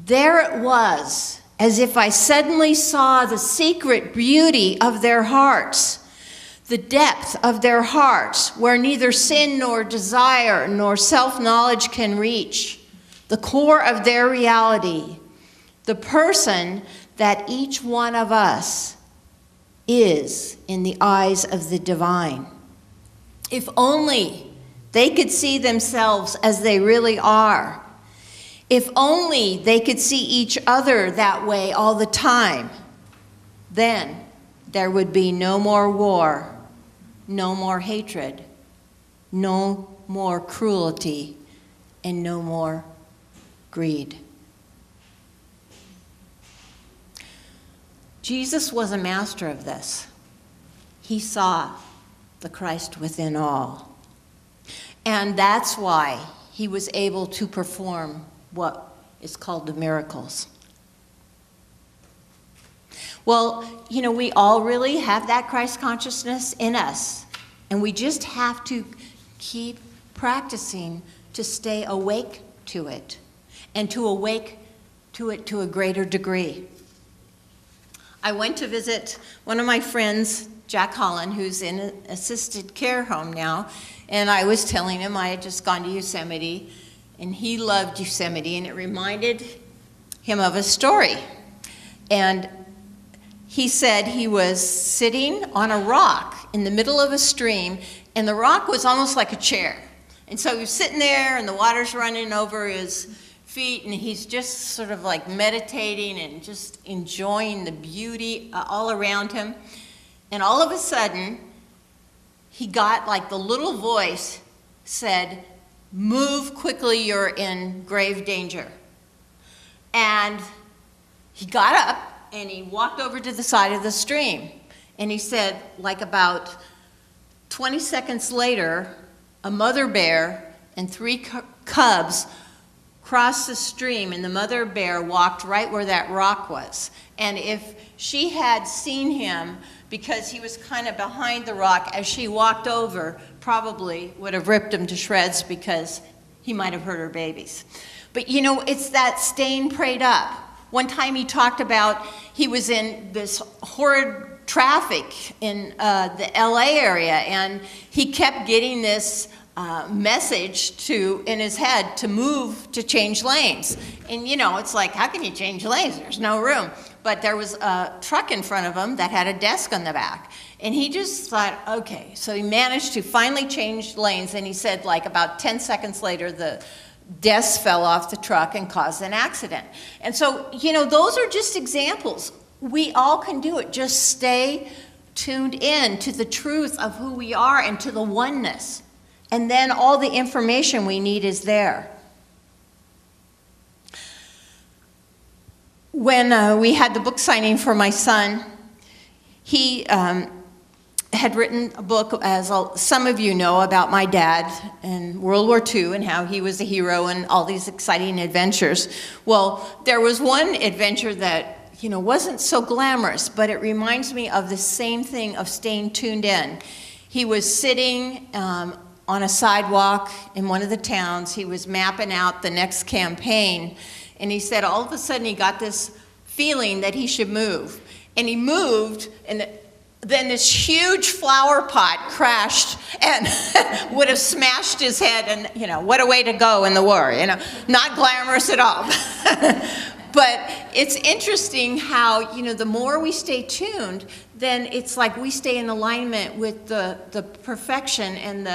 there it was, as if I suddenly saw the secret beauty of their hearts, the depth of their hearts, where neither sin nor desire nor self-knowledge can reach, the core of their reality, the person that each one of us is in the eyes of the divine. If only they could see themselves as they really are. If only they could see each other that way all the time, then there would be no more war, no more hatred, no more cruelty, and no more greed. Jesus was a master of this. He saw the Christ within all. And that's why he was able to perform what is called the miracles. Well, we all really have that Christ consciousness in us, and we just have to keep practicing to stay awake to it, and to awake to it to a greater degree. I went to visit one of my friends, Jack Holland, who's in an assisted care home now, and I was telling him I had just gone to Yosemite, and he loved Yosemite, and it reminded him of a story. And he said he was sitting on a rock in the middle of a stream, and the rock was almost like a chair. And so he was sitting there, and the water's running over his feet, and he's just sort of like meditating and just enjoying the beauty all around him. And all of a sudden, he got like the little voice said, "Move quickly, you're in grave danger." And he got up and he walked over to the side of the stream. And he said, like about 20 seconds later, a mother bear and 3 cubs crossed the stream, and the mother bear walked right where that rock was. And if she had seen him, because he was kind of behind the rock, as she walked over, probably would have ripped him to shreds because he might have hurt her babies. But it's that staying prayed up. One time he talked about he was in this horrid traffic in the LA area, and he kept getting this message in his head to move, to change lanes. And it's like, how can you change lanes? There's no room. But there was a truck in front of him that had a desk on the back. And he just thought, okay. So he managed to finally change lanes, and he said like about 10 seconds later, the desk fell off the truck and caused an accident. And so, those are just examples. We all can do it. Just stay tuned in to the truth of who we are and to the oneness. And then all the information we need is there. When we had the book signing for my son, he had written a book, as some of you know, about my dad in World War II and how he was a hero and all these exciting adventures. Well, there was one adventure that wasn't so glamorous, but it reminds me of the same thing of staying tuned in. He was sitting on a sidewalk in one of the towns. He was mapping out the next campaign, and he said all of a sudden he got this feeling that he should move. And he moved, and then this huge flower pot crashed and would have smashed his head, and what a way to go in the war, not glamorous at all. But it's interesting how, the more we stay tuned, then it's like we stay in alignment with the perfection and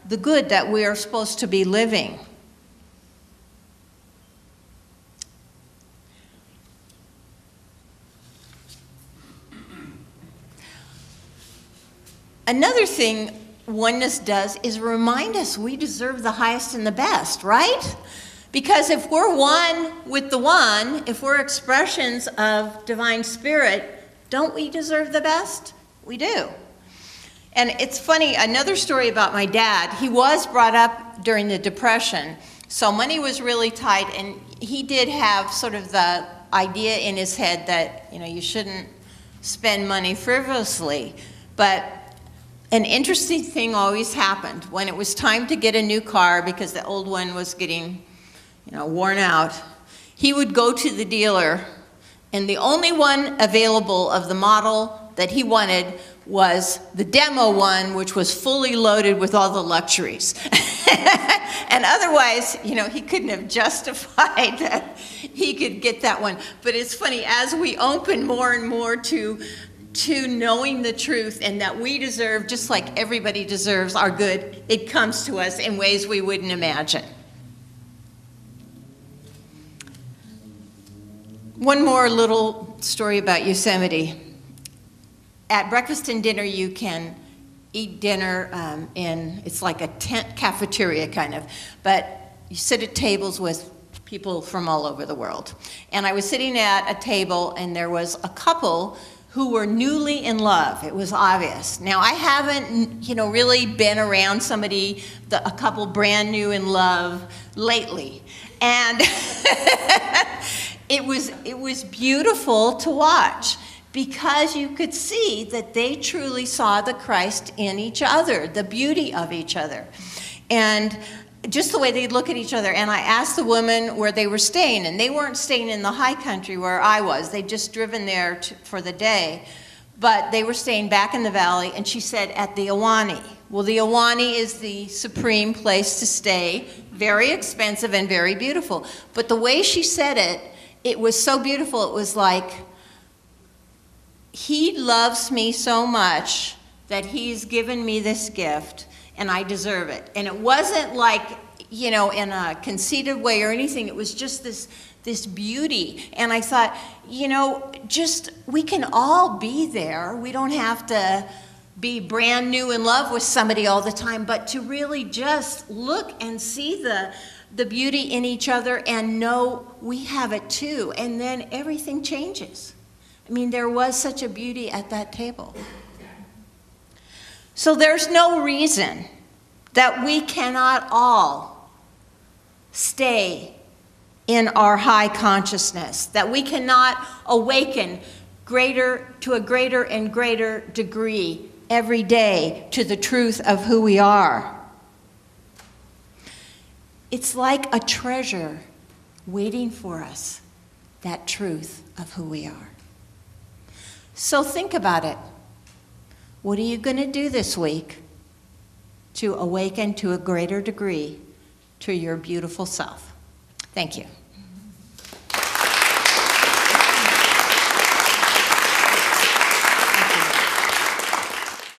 the good that we are supposed to be living. Another thing oneness does is remind us we deserve the highest and the best, right? Because if we're one with the one, if we're expressions of divine spirit, don't we deserve the best? We do. And it's funny, another story about my dad, he was brought up during the Depression, so money was really tight, and he did have sort of the idea in his head that, you shouldn't spend money frivolously. But an interesting thing always happened. When it was time to get a new car because the old one was getting worn out, he would go to the dealer, and the only one available of the model that he wanted was the demo one, which was fully loaded with all the luxuries. And otherwise, you know, he couldn't have justified that he could get that one. But it's funny, as we open more and more to knowing the truth and that we deserve, just like everybody deserves our good, it comes to us in ways we wouldn't imagine. One more little story about Yosemite. At breakfast and dinner, you can eat dinner it's like a tent cafeteria kind of, but you sit at tables with people from all over the world. And I was sitting at a table, and there was a couple who were newly in love. It was obvious. Now, I haven't, you know, really been around somebody, a couple brand new in love lately. And it was beautiful to watch, because you could see that they truly saw the Christ in each other, the beauty of each other, and just the way they'd look at each other. And I asked the woman where they were staying, and they weren't staying in the high country where I was. They'd just driven there for the day, but they were staying back in the valley, and she said at the Ahwahnee. Well, the Ahwahnee is the supreme place to stay, very expensive and very beautiful. But the way she said it, it was so beautiful. It was like, he loves me so much that he's given me this gift, and I deserve it. And it wasn't like, you know, in a conceited way or anything. It was just this beauty. And I thought, you know, we can all be there. We don't have to be brand new in love with somebody all the time, but to really just look and see the beauty in each other and know we have it too. And then everything changes. I mean, there was such a beauty at that table. So there's no reason that we cannot all stay in our high consciousness, that we cannot awaken to a greater and greater degree every day to the truth of who we are. It's like a treasure waiting for us, that truth of who we are. So think about it. What are you going to do this week to awaken to a greater degree to your beautiful self? Thank you.